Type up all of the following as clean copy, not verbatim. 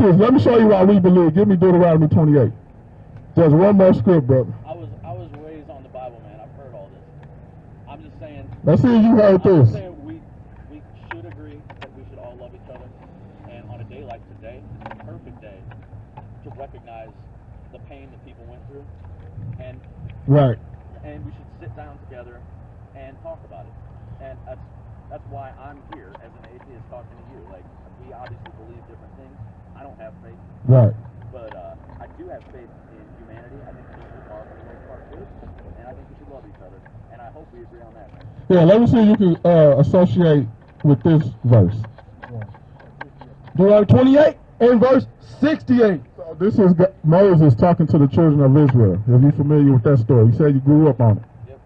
this. Let me show you why we believe. Give me Deuteronomy 28. There's one more script, brother. I was raised on the Bible, man. I've heard all this. I'm just saying. Let's see if you heard this. I'm saying we should agree that we should all love each other, and on a day like today, it's a perfect day to recognize the pain that people went through, and right. And we should sit down together and talk about it. And that's why I'm here as an atheist talking to you. Like, we obviously believe different things. I don't have faith. Right. But I do have faith in humanity. I think people are, for the most part, good. And I think we should love each other. And I hope we agree on that, man. Yeah, let me see if you can associate with this verse. Deuteronomy 28 and verse 68. So this is Moses talking to the children of Israel. If you're familiar with that story, you said you grew up on it. Yep.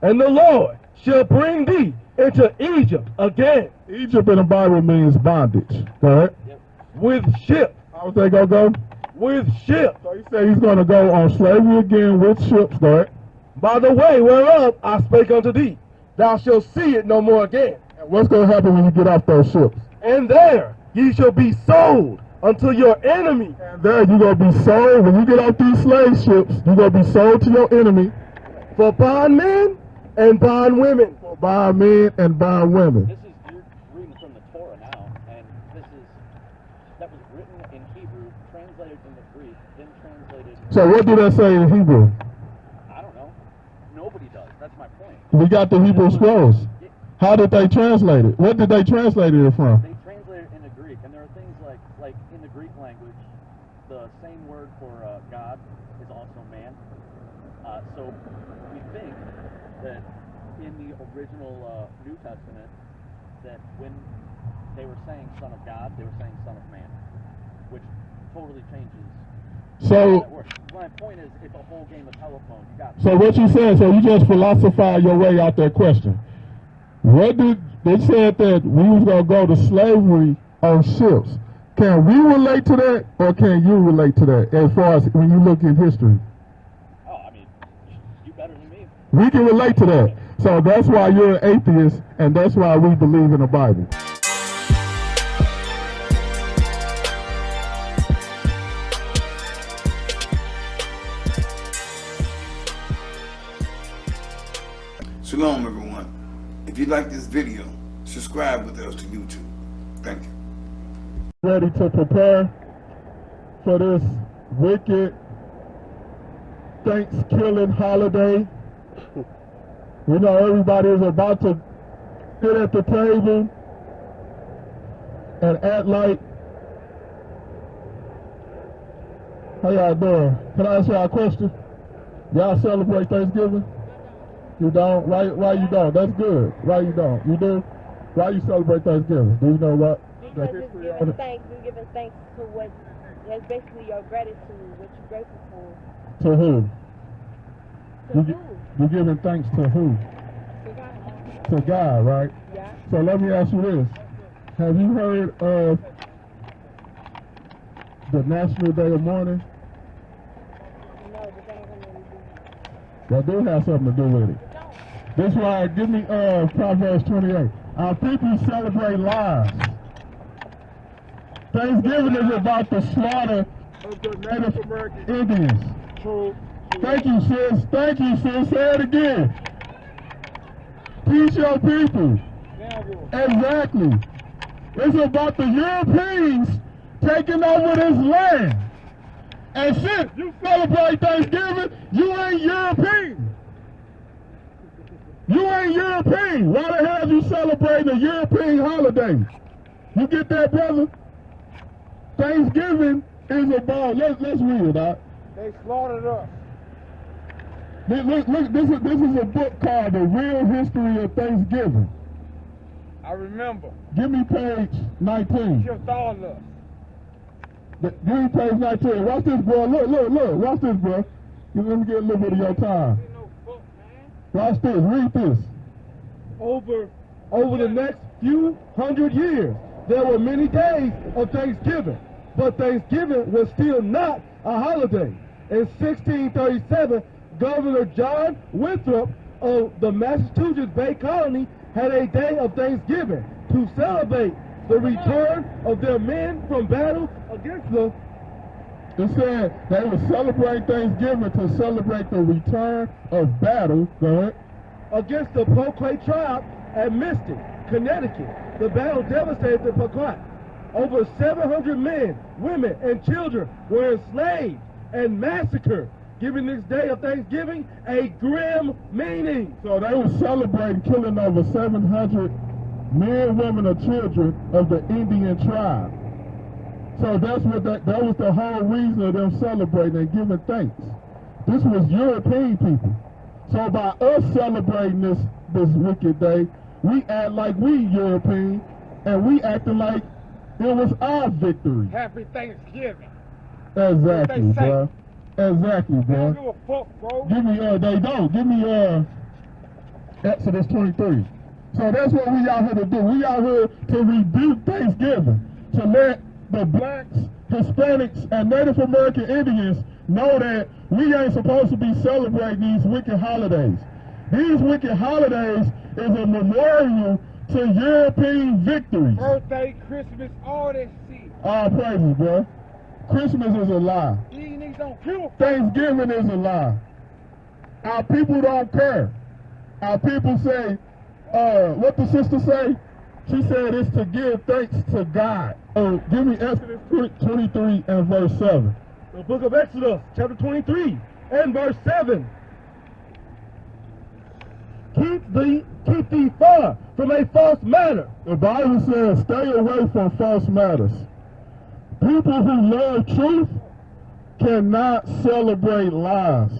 And the Lord shall bring thee into Egypt again. Egypt in the Bible means bondage. Go ahead. Yep. With ships. How's they gonna go? With ships. So he said he's gonna go on slavery again with ships. Go ahead. By the way whereof I spake unto thee, thou shalt see it no more again. And what's gonna happen when you get off those ships? And there ye shall be sold unto your enemy. And there you're gonna be sold. When you get off these slave ships, you're gonna be sold to your enemy. For bondmen and bondwomen. For bondmen and bondwomen. This is, you're reading from the Torah now, and that was written in Hebrew, translated into Greek, then translated. So what do that say in Hebrew? I don't know. Nobody does. That's my point. We got the Hebrew scrolls. How did they translate it? What did they translate it from? They translate it into Greek, and there are things like in the Greek language, the same word for God is also man. So we think that in the original New Testament, that when they were saying Son of God, they were saying Son of Man, which totally changes. So my point is, it's a whole game of telephone. You got. So what you said? So you just philosophize your way out that question. What did they said that we was gonna go to slavery on ships? Can we relate to that, or can you relate to that? As far as when you look in history. Oh, I mean, you better than me. We can relate to that. So that's why you're an atheist, and that's why we believe in the Bible. Shalom, everyone. If you like this video, subscribe with us to YouTube. Thank you. Ready to prepare for this wicked Thanksgiving holiday. You know, everybody is about to sit at the table and act like, how y'all doing? Can I ask y'all a question? Y'all celebrate Thanksgiving? You don't? Why you don't? That's good. Why you don't? You do? Why you celebrate Thanksgiving? Do you know what? Because it's giving thanks. You're giving thanks to what, that's basically your gratitude, what you're grateful for. To who? To who? You're giving thanks to who? To God. To God, right? Yeah. So let me ask you this. Have you heard of the National Day of Mourning? No, but that ain't gonna do. That do have something to do with it. That's why, give me Proverbs 28. Our people celebrate lives. Thanksgiving is about the slaughter of the Native American Indians. True. Thank you, sis. Thank you, sis. Say it again. Teach your people. Exactly. It's about the Europeans taking over this land. And since you celebrate Thanksgiving, you ain't European. You ain't European. Why the hell you celebrate a European holiday? You get that, brother? Thanksgiving is about, let's read it out. They slaughtered us. Look, this is a book called The Real History of Thanksgiving. I remember. Give me page 19. Killed all of us. Give me page 19. Watch this, bro. Look. Watch this, bro. Let me get a little bit of your time. Watch this. Read this. Over the next few hundred years, there were many days of Thanksgiving, but Thanksgiving was still not a holiday. In 1637, Governor John Winthrop of the Massachusetts Bay Colony had a day of Thanksgiving to celebrate the return of their men from battle against the It said they would celebrate Thanksgiving to celebrate the return of battle. Go ahead. against the Poquay tribe at Mystic, Connecticut. The battle devastated the Poquay. Over 700 men, women, and children were enslaved and massacred, giving this day of Thanksgiving a grim meaning. So they were celebrating killing over 700 men, women, or children of the Indian tribe. So that's what that was the whole reason of them celebrating and giving thanks. This was European people. So by us celebrating this wicked day, we act like we European, and we acting like it was our victory. Happy Thanksgiving. Exactly, Stay bro. Exactly, They don't bro. give a fuck, bro. Give me they don't. Give me Exodus 23. So that's what we out here to do. We out here to rebuke Thanksgiving, to let the blacks, Hispanics, and Native American Indians know that we ain't supposed to be celebrating these wicked holidays. These wicked holidays is a memorial to European victories. Birthday, Christmas, all that shit. All praises, bro. Christmas is a lie. These niggas don't give a fuck. Thanksgiving is a lie. Our people don't care. Our people say, what the sister say? She said it's to give thanks to God. Oh, give me Exodus 23 and verse 7. The book of Exodus, chapter 23, and verse 7. Keep thee far from a false matter. The Bible says stay away from false matters. People who love truth cannot celebrate lies.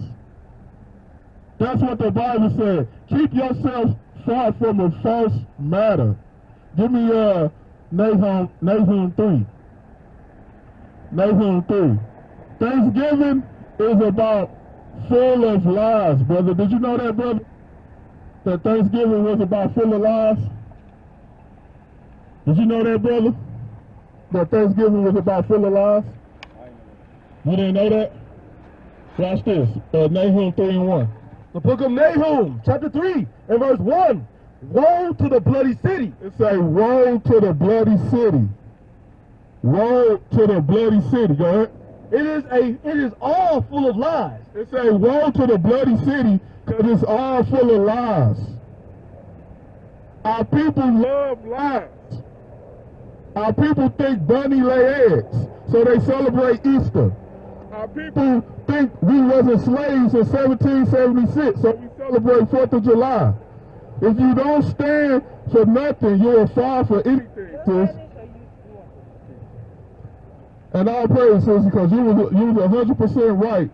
That's what the Bible said. Keep yourself far from a false matter. Give me Nahum 3. Nahum 3. Thanksgiving is about full of lies, brother. Did you know that, brother? That Thanksgiving was about full of lies? Did you know that, brother? That Thanksgiving was about full of lies? You didn't know that? Watch this. Nahum 3 and 1. The book of Nahum, chapter 3, and verse 1. Woe to the bloody city. It say, woe to the bloody city. Woe to the bloody city. Go ahead. It is all full of lies. It say, woe to the bloody city, because it's all full of lies. Our people love lies. Our people think bunny lay eggs, so they celebrate Easter. Our people think we wasn't slaves in 1776, so we celebrate 4th of July. If you don't stand for nothing, you'll fall for anything, sis. And all praise, sis, because you was 100% right.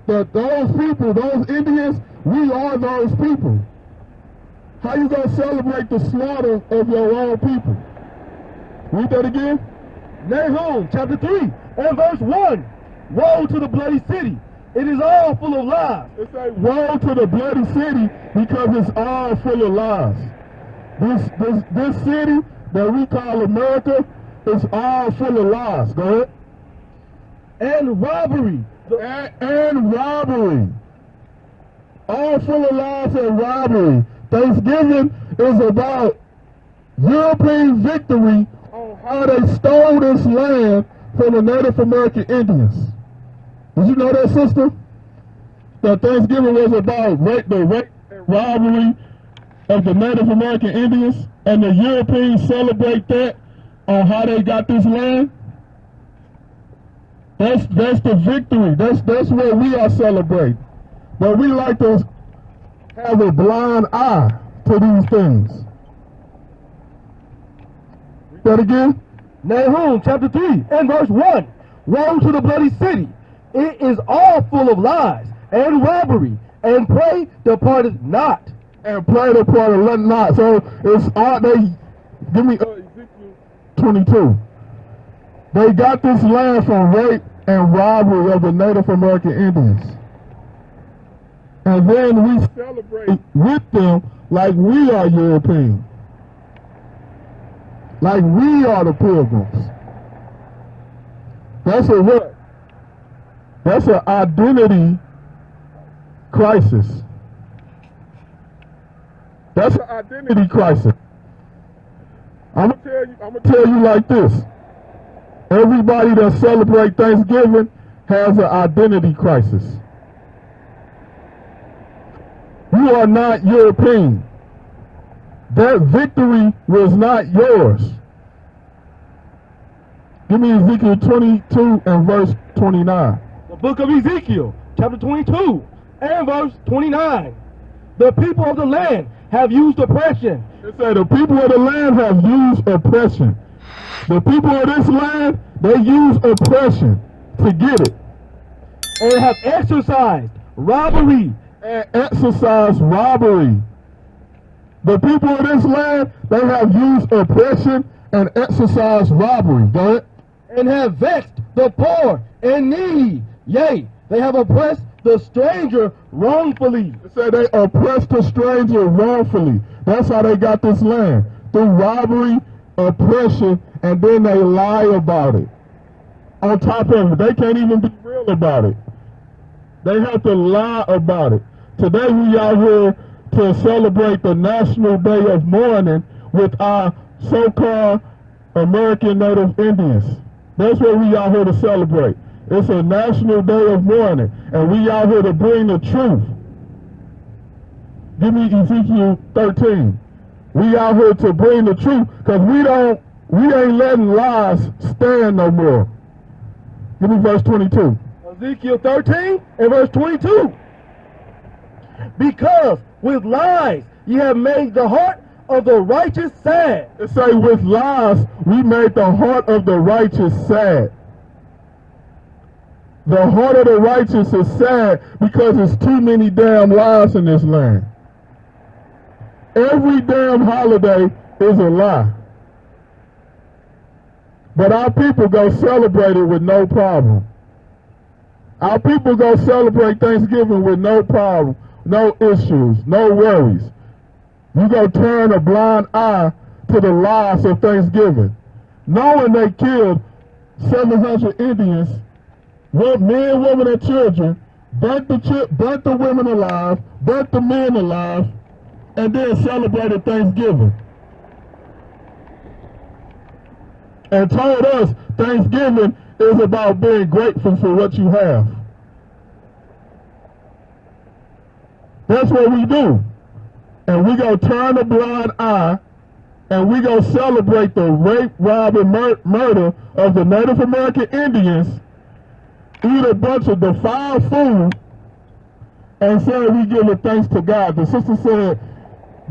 That those people, those Indians, we are those people. How you gonna celebrate the slaughter of your own people? Read that again. Nahum, chapter 3, and verse 1. Woe to the bloody city. It is all full of lies. It's like, woe to the bloody city, because it's all full of lies. This city that we call America is all full of lies. Go ahead. And robbery. And robbery. All full of lies and robbery. Thanksgiving is about European victory on how they stole this land from the Native American Indians. Did you know that, sister? That Thanksgiving was about the rape and robbery of the Native American Indians, and the Europeans celebrate that on how they got this land? That's the victory. That's what we are celebrating. But we like to have a blind eye to these things. Read that again. Nahum, chapter 3, and verse 1. Woe to the bloody city. It is all full of lies and robbery, and prey departed not. And prey departed not. So it's all give me Ezekiel 22. They got this land from rape and robbery of the Native American Indians. And then we celebrate with them like we are European. Like we are the pilgrims. That's a what? That's an identity crisis. That's an identity crisis. I'm gonna tell you like this. Everybody that celebrates Thanksgiving has an identity crisis. You are not European. That victory was not yours. Give me Ezekiel 22 and verse 29. The book of Ezekiel, chapter 22 and verse 29. The people of the land have used oppression. It said the people of the land have used oppression. The people of this land, they use oppression to get it. And have exercised robbery. And exercise robbery. The people of this land, they have used oppression and exercised robbery. Go ahead. And have vexed the poor and needy. Yea, they have oppressed the stranger wrongfully. It said they oppressed the stranger wrongfully. That's how they got this land. Through robbery, oppression, and then they lie about it. On top of it, they can't even be real about it. They have to lie about it. Today we out here to celebrate the National Day of Mourning with our so-called American Native Indians. That's what we out here to celebrate. It's a National Day of Mourning, and we out here to bring the truth. Give me Ezekiel 13. We out here to bring the truth, because we ain't letting lies stand no more. Give me verse 22. Ezekiel 13 and verse 22. Because with lies ye have made the heart of the righteous sad. It say with lies we made the heart of the righteous sad. The heart of the righteous is sad because there's too many damn lies in this land. Every damn holiday is a lie. But our people go celebrate it with no problem. Our people go celebrate Thanksgiving with no problem, no issues, no worries. You go turn a blind eye to the lies of Thanksgiving, knowing they killed 700 Indians, men, women, and children, burnt the women alive, burnt the men alive, and then celebrated Thanksgiving. And told us Thanksgiving is about being grateful for what you have. That's what we do. And we go turn a blind eye, and we go celebrate the rape, rob, and murder of the Native American Indians, eat a bunch of defiled food, and say we give thanks to God. The sister said,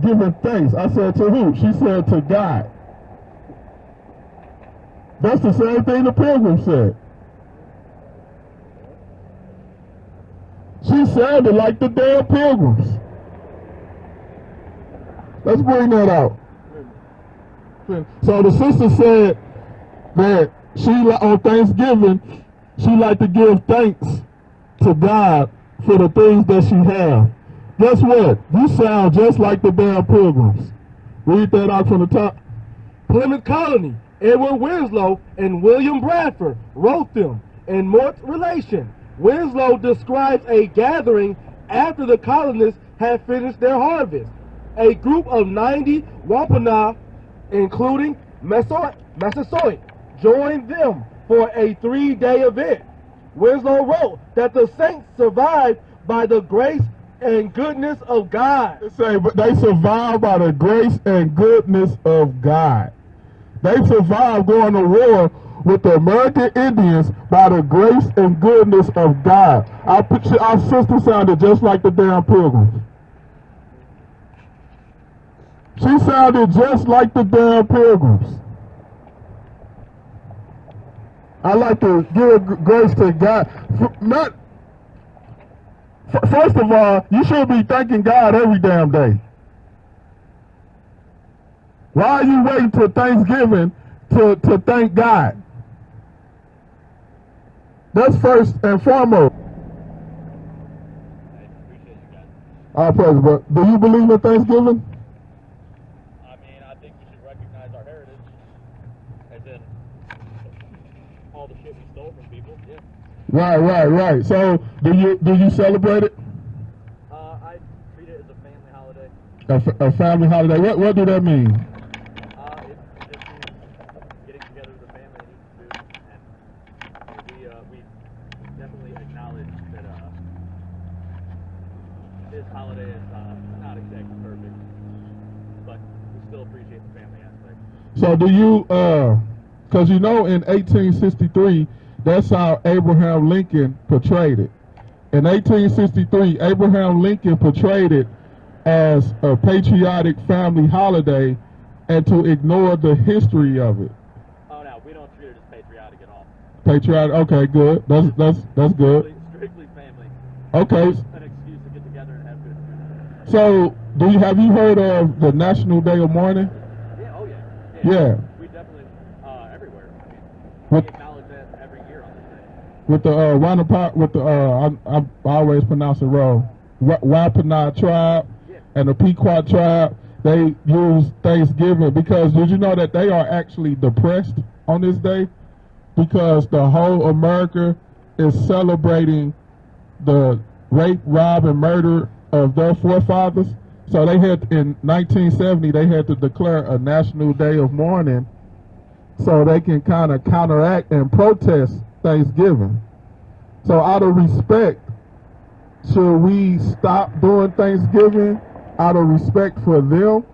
giving thanks. I said, to who? She said, to God. That's the same thing the Pilgrim said. She sounded like the damn Pilgrims. Let's bring that out. So the sister said that on Thanksgiving, she like to give thanks to God for the things that she have. Guess what? You sound just like the damn Pilgrims. Read that out from the top. Plymouth Colony, Edward Winslow and William Bradford wrote them. In Mort's relation, Winslow describes a gathering after the colonists had finished their harvest. A group of 90 Wampanoag, including Massasoit, joined them for a 3-day event. Winslow wrote that the saints survived by the grace and goodness of God. They survived by the grace and goodness of God. They survived going to war with the American Indians by the grace and goodness of God. Our sister sounded just like the damn Pilgrims. She sounded just like the damn Pilgrims. I like to give grace to God. First of all, you should be thanking God every damn day. Why are you waiting till Thanksgiving to thank God? That's first and foremost. I appreciate you guys. Our pleasure, but do you believe in Thanksgiving? I mean, I think we should recognize our heritage, as in all the shit we stole from people. Yeah. Right. So, do you celebrate it? I treat it as a family holiday. A family holiday. What do that mean? It's we definitely acknowledge that this holiday is not exactly perfect, but we still appreciate the family aspect. So do you, because you know in 1863, that's how Abraham Lincoln portrayed it. In 1863, Abraham Lincoln portrayed it as a patriotic family holiday and to ignore the history of it. Oh no, we don't treat it as patriotic at all. Patriotic, okay, good. That's good. Strictly family. Okay. An excuse to get together and have good food. So, have you heard of the National Day of Mourning? Yeah, oh yeah. Yeah. We definitely, everywhere. I mean, What- we acknowledge that every year on this day. With the I always pronounce it wrong. Wampanoag tribe and the Pequot tribe, they use Thanksgiving because did you know that they are actually depressed on this day because the whole America is celebrating the rape, rob, and murder of their forefathers. So they had in 1970 they had to declare a national day of mourning so they can kind of counteract and protest Thanksgiving. So out of respect, should we stop doing Thanksgiving out of respect for them,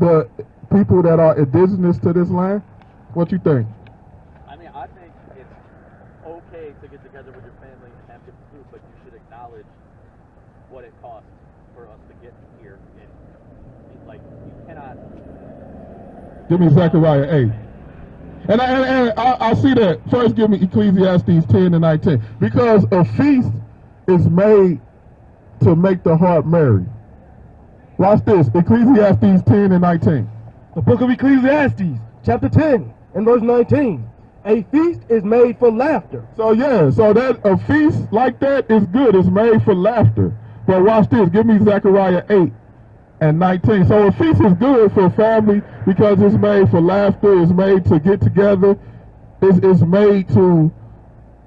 the people that are indigenous to this land? What you think? I mean, I think it's okay to get together with your family and have good food, but you should acknowledge what it costs for us to get here. And like, you cannot. Give me Zechariah 8. And I see that. First, give me Ecclesiastes 10 and 19. Because a feast is made to make the heart merry. Watch this. Ecclesiastes 10 and 19. The book of Ecclesiastes, chapter 10, and verse 19. A feast is made for laughter. So yeah, so that a feast like that is good. It's made for laughter. But watch this. Give me Zechariah 8 and 19. So a feast is good for family because it's made for laughter. It's made to get together. It's made to.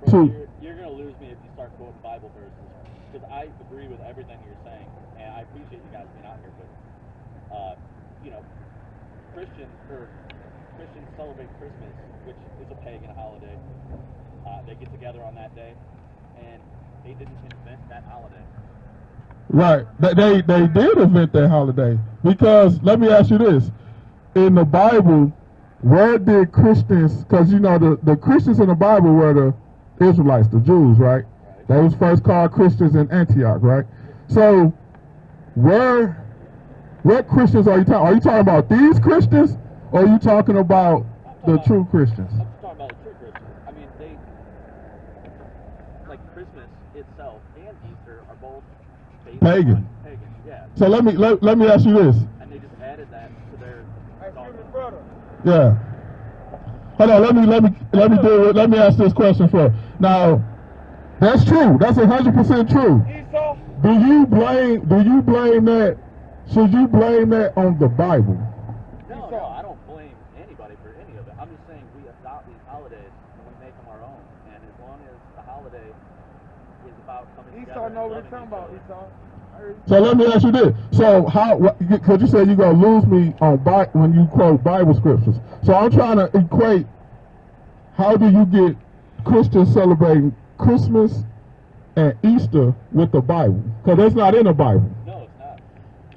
You're going to lose me if you start quoting Bible verses because I agree with everything you're saying, and I appreciate you guys being out here. But you know, Christians celebrate Christmas, which is a pagan holiday. They get together on that day, and they didn't invent that holiday. Right. They did invent that holiday because let me ask you this: in the Bible, where did Christians? Because you know the Christians in the Bible were the Israelites, the Jews, right? They was first called Christians in Antioch, right? So, what Christians are you talking? Are you talking about these Christians, or are you talking about the true Christians? I'm talking about the true Christians. I mean, they like Christmas itself and Easter are both Pagan. Pagan, yeah. So let me ask you this. And they just added that to their. Excuse me, brother. Yeah. Hold on. Let me ask this question first. Now, that's true. That's 100% true. Esau? Do you blame that? Should you blame that on the Bible? No, I don't blame anybody for any of it. I'm just saying we adopt these holidays and we make them our own. And as long as the holiday is about coming together. Esau know and what he's loving talking each about, other. Esau. I heard you. So let me ask you this. So because you said you're going to lose me on when you quote Bible scriptures. So I'm trying to equate, how do you get Christians celebrating Christmas and Easter with the Bible? Because that's not in the Bible. No, it's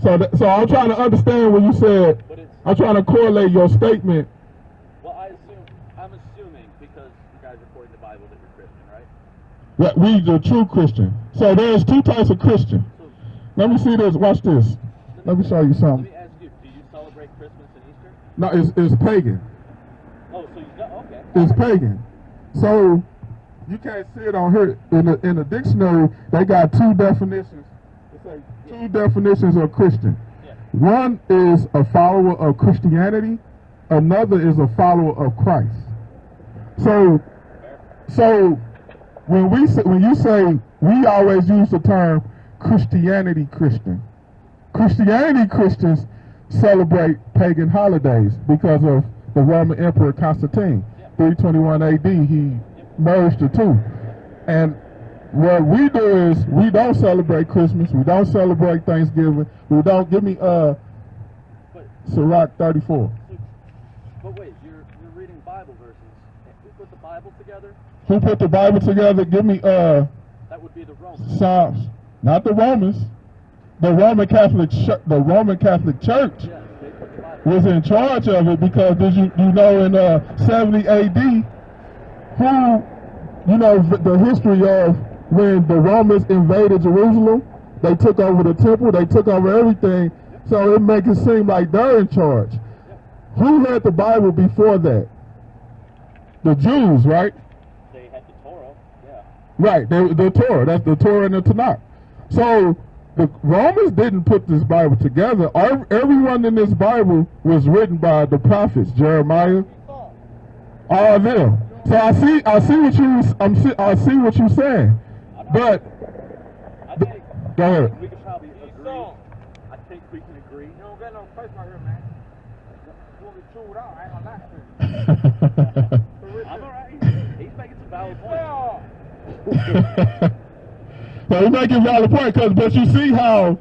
not. So I'm trying to understand when you said, I'm trying to correlate your statement. Well, I'm assuming because you guys are quoting the Bible that you're Christian, right? That we the true Christian. So there's two types of Christian. So, Let me see this. Watch this. Let me show you let something. me ask you, do you celebrate Christmas and Easter? No, it's pagan. Oh, so you don't? Okay. It's pagan. So you can't see it on here in the dictionary. They got two definitions. It's like two definitions of Christian. Yeah. One is a follower of Christianity. Another is a follower of Christ. So when you say, we always use the term Christianity Christian. Christianity Christians celebrate pagan holidays because of the Roman Emperor Constantine. 321 AD, he merged the two. And what we do is we don't celebrate Christmas, we don't celebrate Thanksgiving, we don't, give me Sirach 34. But wait, you're reading Bible verses. If we put the Bible together, Who put the Bible together? Give me That would be the Romans. Psalms. Not the Romans. The Roman Catholic Church. Yeah, they put the Bible. Was in charge of it because did you know in 70 AD who the history of when the Romans invaded Jerusalem, they took over the temple, they took over everything, so it makes it seem like they're in charge. Who had the Bible before that? The Jews, right? They had the Torah, yeah. Right, the Torah. That's the Torah and the Tanakh. So the Romans didn't put this Bible together. Everyone in this Bible was written by the prophets, Jeremiah, all of them. So I see what you're saying. But I think go ahead. we could probably agree. I think we can agree. You don't got no place right here, man. You want me to chew it out? I ain't gonna lie to you. I'm alright. He's making some valid points. Yeah. So you make a valid point, but you see how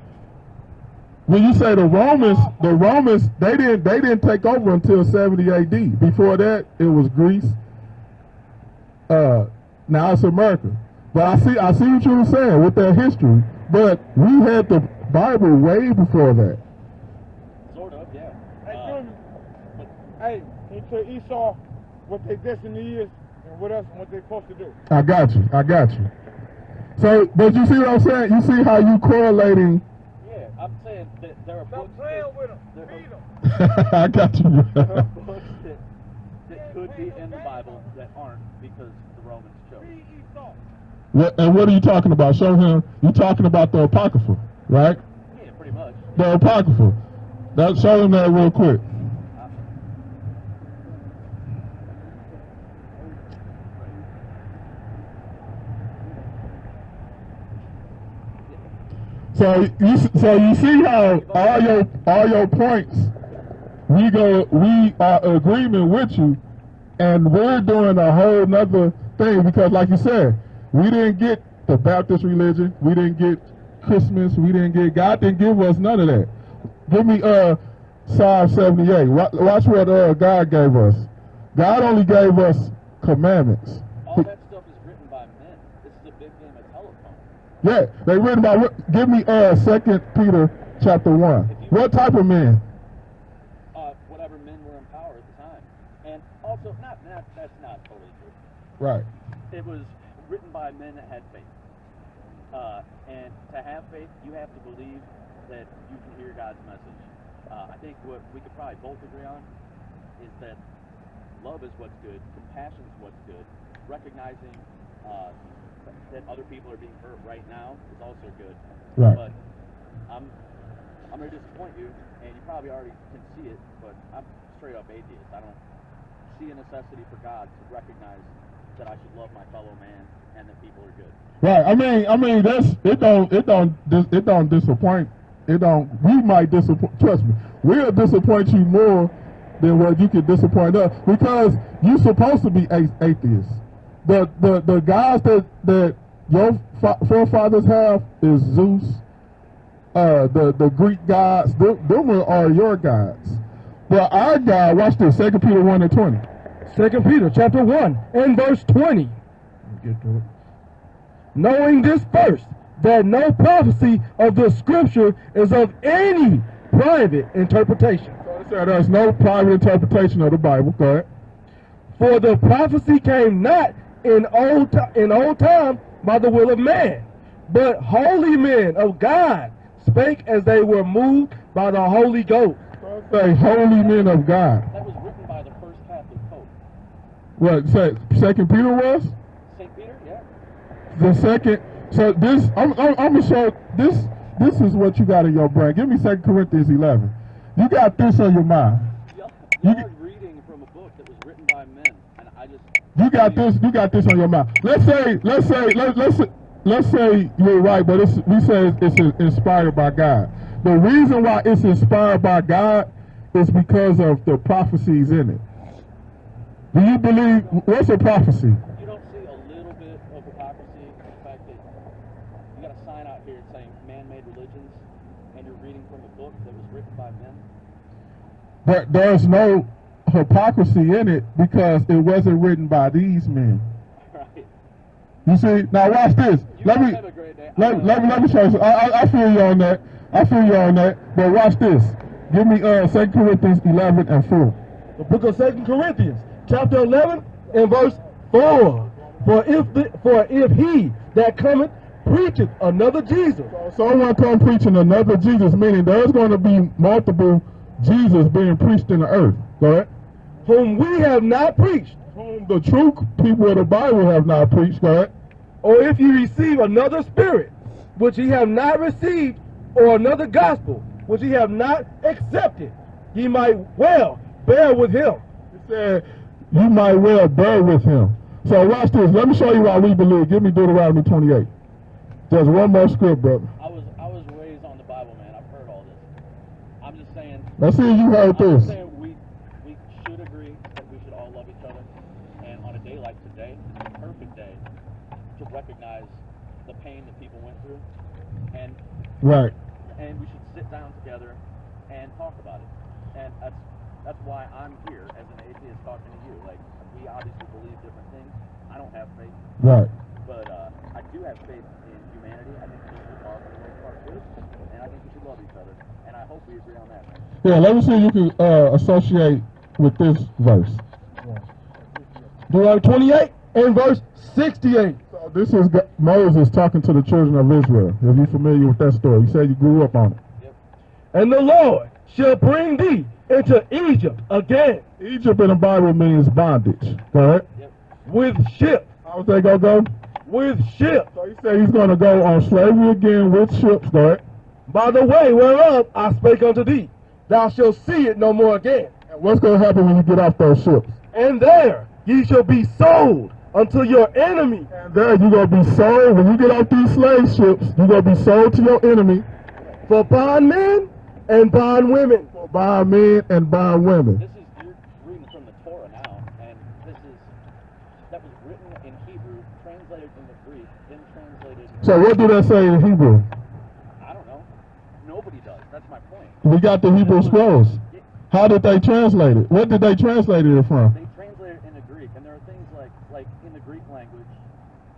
when you say the Romans, they didn't take over until 70 AD. Before that, it was Greece. Now it's America. But I see what you were saying with that history. But we had the Bible way before that. Sort of, yeah. Hey, Junior. Hey, can you tell Esau what their destiny is and what else and what they're supposed to do? I got you. So, but you see what I'm saying? You see how you correlating? Yeah, I'm saying that there are books. Stop playing with them. Read them. I got you. There are books that could be in the Bible that aren't because the Romans chose. Read Esau. And what are you talking about? Show him. You're talking about the Apocrypha, right? Yeah, pretty much. The Apocrypha. Show him that real quick. So you see how all your points we are agreement with you, and we're doing a whole nother thing because, like you said, we didn't get the Baptist religion, we didn't get Christmas, God didn't give us none of that. Give me Psalm 78. Watch what God gave us. God only gave us commandments. All that stuff is written by men. This is a big game of telephone. Yeah, they written by. Give me 2 Peter chapter 1. What type of men? Whatever men were in power at the time, and also that's not totally true. Right. It was written by men that had faith, and to have faith, you have to believe that you can hear God's message. I think what we could probably both agree on is that love is what's good, compassion is what's good, recognizing that other people are being hurt right now is also good. Right. But I'm going to disappoint you, and you probably already can see it, but I'm straight up atheist. I don't see a necessity for God to recognize that I should love my fellow man and that people are good. Right. I mean it don't disappoint. We might disappoint. Trust me, we'll disappoint you more than what you can disappoint us because you're supposed to be atheists. The gods that your forefathers have is Zeus. The Greek gods, them are your gods. But our God, watch this, 2 Peter 1 and 20. 2 Peter chapter 1 and verse 20. Get to it. Knowing this first, that no prophecy of the scripture is of any private interpretation. So there's no private interpretation of the Bible. Go ahead. For the prophecy came not in old time by the will of man, but holy men of God spake as they were moved by the Holy Ghost. Say holy men of God. That was written by the first Catholic Pope. What? Say 2 Peter was? St. Peter, yeah. The second. So this, I'm gonna show this. This is what you got in your brain. Give me 2 Corinthians 11. You got this on your mind. Y'all are reading from a book that was written by men, and I just. You got this. You got this on your mind. Let's say you're right, but we say it's inspired by God. The reason why it's inspired by God is because of the prophecies in it. Do you believe? What's a prophecy? You don't see a little bit of hypocrisy in the fact that you got a sign out here saying man-made religions, and you're reading from a book that was written by men. But there's no hypocrisy in it because it wasn't written by these men. Right. You see? Now watch this. You Let guys me have a great day. let me show you. I feel you on that. I feel you on that. But watch this. Give me 2 Corinthians 11 and 4. The book of 2 Corinthians, chapter 11 and verse 4. For if he that cometh preacheth another Jesus. Someone come preaching another Jesus, meaning there's going to be multiple Jesus being preached in the earth. Correct? Whom we have not preached, Whom the true people of the Bible have not preached. Correct? or if you receive another spirit, which ye have not received, or another gospel, which ye have not accepted, ye might well bear with him. He said, you might well bear with him. So watch this. Let me show you why we believe. Give me Deuteronomy 28. Just one more script, brother. I was raised on the Bible, man. I've heard all this. I'm just saying. Let's see if you heard I'm this. just saying we should agree that we should all love each other, and on a day like today, it's a perfect day to recognize the pain that people went through, and Right. we should sit down together and talk about it. And that's why I'm here as an atheist talking to you. Like, we obviously believe different things. I don't have faith, Right. but I do have faith in humanity. I think people are, for the most part, good, and I think we should love each other. And I hope we agree on that, man. Yeah, let me see if you can associate with this verse. Deuteronomy 28 and verse 68. So this is Moses talking to the children of Israel. If you're familiar with that story, you said you grew up on it. Yep. And the Lord shall bring thee into Egypt again Egypt in the Bible means bondage. Correct? Yep. with ships, How's they gonna go? with ships, So he said he's gonna go on slavery again with ships. Correct? by the way whereof I spake unto thee. Thou shalt see it no more again. And what's gonna happen when you get off those ships? And there ye shall be sold unto your enemy. And there you're gonna be sold. When you get off these slave ships, you're gonna be sold to your enemy For bondmen and bondwomen. for buying men and buying women. This is, you're reading from the Torah now, and that was written in Hebrew, translated into Greek, then translated. So what do that say in Hebrew? I don't know. Nobody does. That's my point. We got the Hebrew scrolls. How did they translate it? What did they translate it from? They translate it into Greek, and there are things like in the Greek language,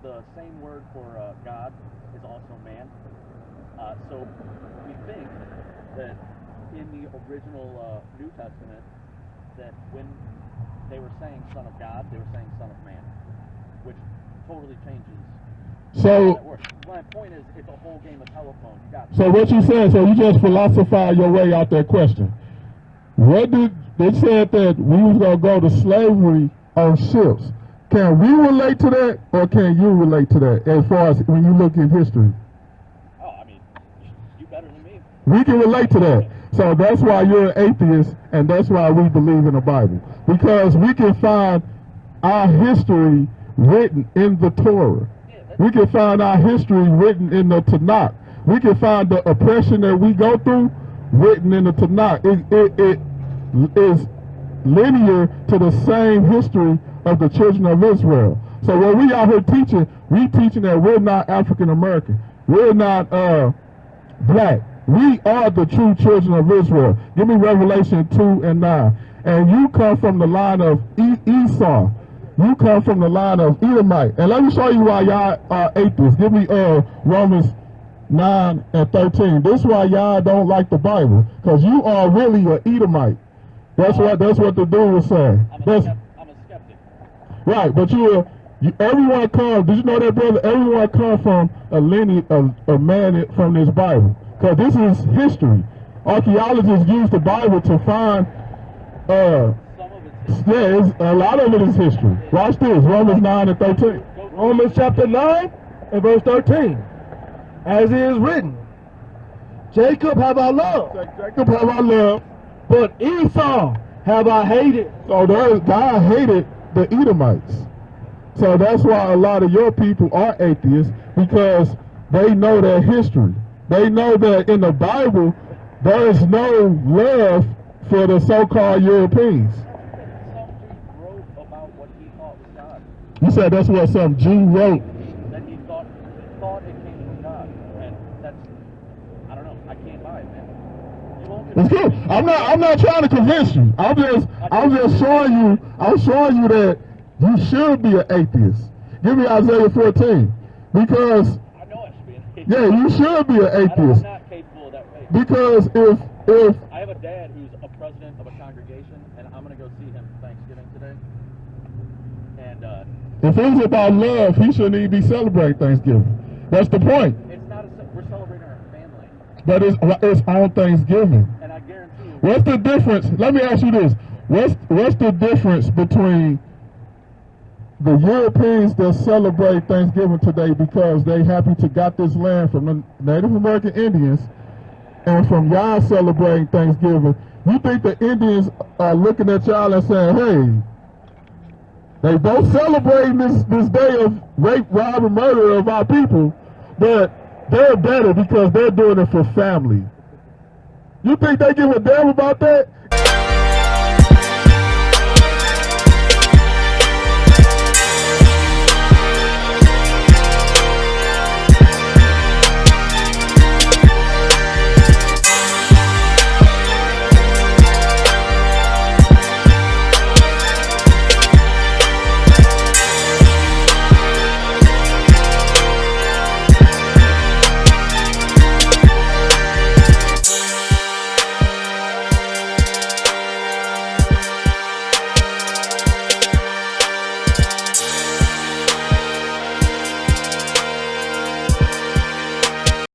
the same word for God is also man. So we think that in the original New Testament, that when they were saying Son of God, they were saying Son of Man, which totally changes. So, That works. My point is, it's a whole game of telephone. You got so what you saying? So you just philosophize your way out that question. What did they said that we was gonna go to slavery on ships? Can we relate to that, or can you relate to that? As far as when you look in history, Oh, I mean, you better than me. we can relate to that. So that's why you're an atheist, and that's why we believe in the Bible, because we can find our history written in the Torah. We can find our history written in the Tanakh. We can find the oppression that we go through written in the Tanakh. It is linear to the same history of the children of Israel. So when we out here teaching, we teaching that we're not African American. We're not black. We are the true children of Israel. Give me Revelation 2 and 9. And you come from the line of Esau. You come from the line of Edomite. And let me show you why y'all are atheists. Give me Romans 9 and 13. This is why y'all don't like the Bible, because you are really an Edomite. That's what the dude was saying. I'm a skeptic. Right, but everyone comes. Did you know that, brother? Everyone comes from a lineage of a man from this Bible, because this is history. Archaeologists use the Bible to find. A lot of it is history. Watch this, Romans 9 and 13. Romans chapter 9 and verse 13. As it is written, Jacob have I loved, Jacob have I loved, but Esau have I hated. so God hated the Edomites. So that's why a lot of your people are atheists, because they know their history. They know that in the Bible, there is no love for the so-called Europeans. Wrote about what he thought was God. You said that's what some Jew wrote. That he thought it came from God, and that's, I don't know. I can't buy it, man. You won't It's good. I'm not trying to convince you. I'm just showing you that you should be an atheist. Give me Isaiah 14. Because, I know I should be an atheist. yeah, you should be an I'm atheist. not capable of that faith. Because if I have a dad who's a president of a congregation, and I'm going to go see him for Thanksgiving today. And if it's about love, he shouldn't even be celebrating Thanksgiving. That's the point. it's not we're celebrating our family. But it's on Thanksgiving. And I guarantee you. What's the difference? Let me ask you this. What's the difference between the Europeans that celebrate Thanksgiving today because they happy to got this land from the Native American Indians, and from y'all celebrating Thanksgiving? You think the Indians are looking at y'all and saying, hey, they both celebrating this day of rape, rob, and murder of our people, but they're better because they're doing it for family? You think they give a damn about that?